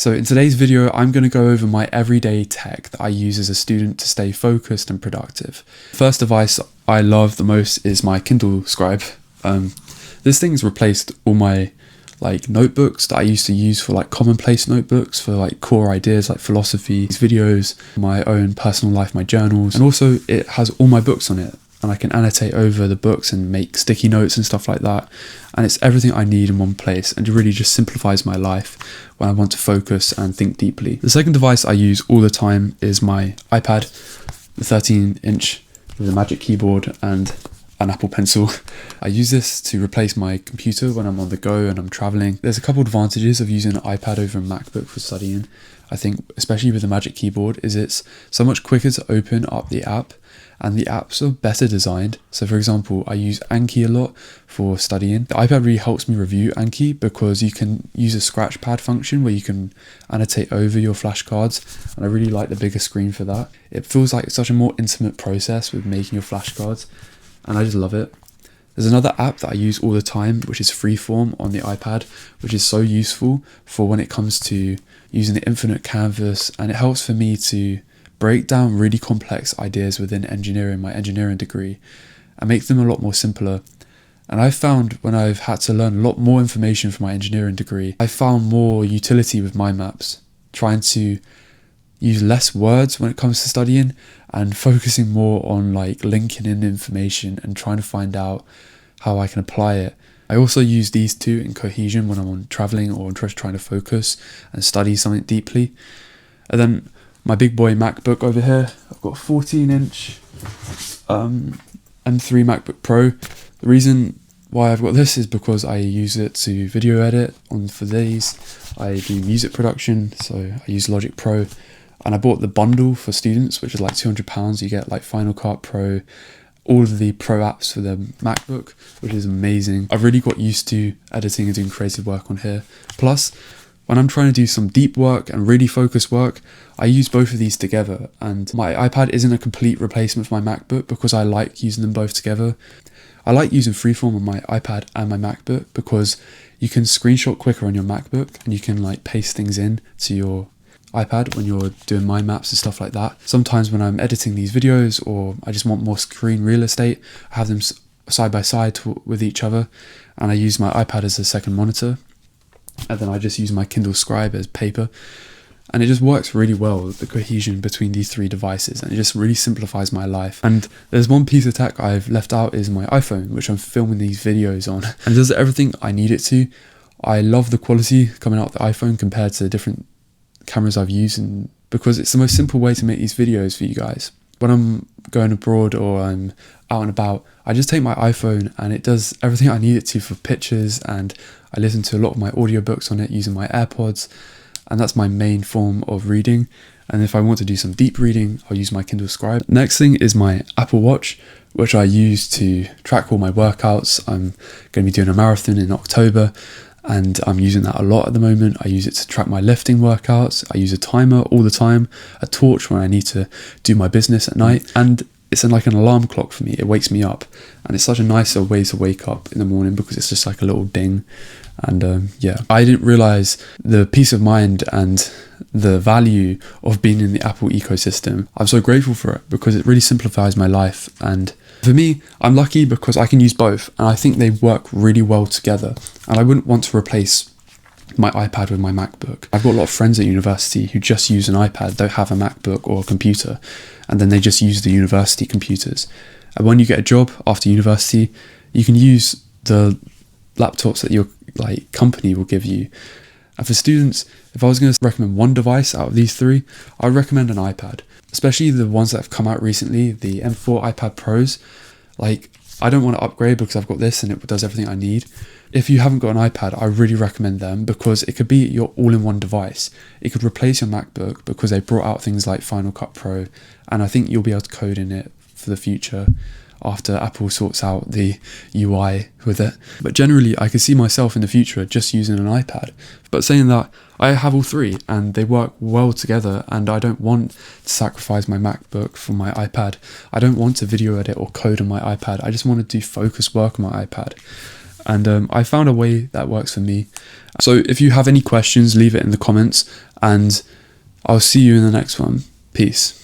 So in today's video, I'm going to go over my everyday tech that I use as a student to stay focused and productive. First device I love the most is my Kindle Scribe. This thing's replaced all my notebooks that I used to use for commonplace notebooks for core ideas like philosophy, videos, my own personal life, my journals, and also it has all my books on it. And I can annotate over the books and make sticky notes and stuff like that. And it's everything I need in one place, and it really just simplifies my life when I want to focus and think deeply. The second device I use all the time is my iPad, the 13-inch with a Magic Keyboard and an Apple Pencil. I use this to replace my computer when I'm on the go and I'm traveling. There's a couple advantages of using an iPad over a MacBook for studying. I think especially with the Magic Keyboard is it's so much quicker to open up the app, and the apps are better designed. So for example, I use Anki a lot for studying. The iPad really helps me review Anki because you can use a scratch pad function where you can annotate over your flashcards, and I really like the bigger screen for that. It feels like it's such a more intimate process with making your flashcards, and I just love it. There's another app that I use all the time, which is Freeform on the iPad, which is so useful for when it comes to using the infinite canvas, and it helps for me to break down really complex ideas within engineering, my engineering degree, and make them a lot more simpler. And I've found when I've had to learn a lot more information for my engineering degree, I found more utility with mind maps, trying to use less words when it comes to studying and focusing more on linking in information and trying to find out how I can apply it. I also use these two in cohesion when I'm on traveling or trying to focus and study something deeply. And then my big boy MacBook over here, I've got a 14-inch M3 MacBook Pro. The reason why I've got this is because I use it to video edit for these. I do music production, so I use Logic Pro. And I bought the bundle for students, which is £200. You get Final Cut Pro, all of the pro apps for the MacBook, which is amazing. I've really got used to editing and doing creative work on here. Plus, when I'm trying to do some deep work and really focused work, I use both of these together. And my iPad isn't a complete replacement for my MacBook because I like using them both together. I like using Freeform on my iPad and my MacBook because you can screenshot quicker on your MacBook and you can paste things in to your iPad when you're doing mind maps and stuff like that. Sometimes when I'm editing these videos or I just want more screen real estate, I have them side by side with each other, and I use my iPad as a second monitor, and then I just use my Kindle Scribe as paper, and it just works really well, the cohesion between these three devices, and it just really simplifies my life. And there's one piece of tech I've left out is my iPhone, which I'm filming these videos on, and it does everything I need it to. I love the quality coming out of the iPhone compared to different cameras I've used, and because it's the most simple way to make these videos for you guys. When I'm going abroad or I'm out and about, I just take my iPhone and it does everything I need it to for pictures, and I listen to a lot of my audiobooks on it using my AirPods, and that's my main form of reading. And if I want to do some deep reading, I'll use my Kindle Scribe. Next thing is my Apple Watch, which I use to track all my workouts. I'm going to be doing a marathon in October, and I'm using that a lot at the moment. I use it to track my lifting workouts. I use a timer all the time, a torch when I need to do my business at night, and it's like an alarm clock for me. It wakes me up, and it's such a nicer way to wake up in the morning because it's just like a little ding. And I didn't realize the peace of mind and the value of being in the Apple ecosystem. I'm so grateful for it because it really simplifies my life. And for me, I'm lucky because I can use both, and I think they work really well together. And I wouldn't want to replace my iPad with my MacBook. I've got a lot of friends at university who just use an iPad, don't have a MacBook or a computer, and then they just use the university computers. And when you get a job after university, you can use the laptops that your company will give you. And for students, if I was going to recommend one device out of these three, I would recommend an iPad, especially the ones that have come out recently, the M4 iPad Pros. I don't want to upgrade because I've got this and it does everything I need. If you haven't got an iPad, I really recommend them because it could be your all-in-one device. It could replace your MacBook because they brought out things like Final Cut Pro, and I think you'll be able to code in it for the future after Apple sorts out the UI with it. But generally, I could see myself in the future just using an iPad. But saying that, I have all three and they work well together, and I don't want to sacrifice my MacBook for my iPad. I don't want to video edit or code on my iPad. I just want to do focused work on my iPad. And I found a way that works for me. So if you have any questions, leave it in the comments, and I'll see you in the next one. Peace.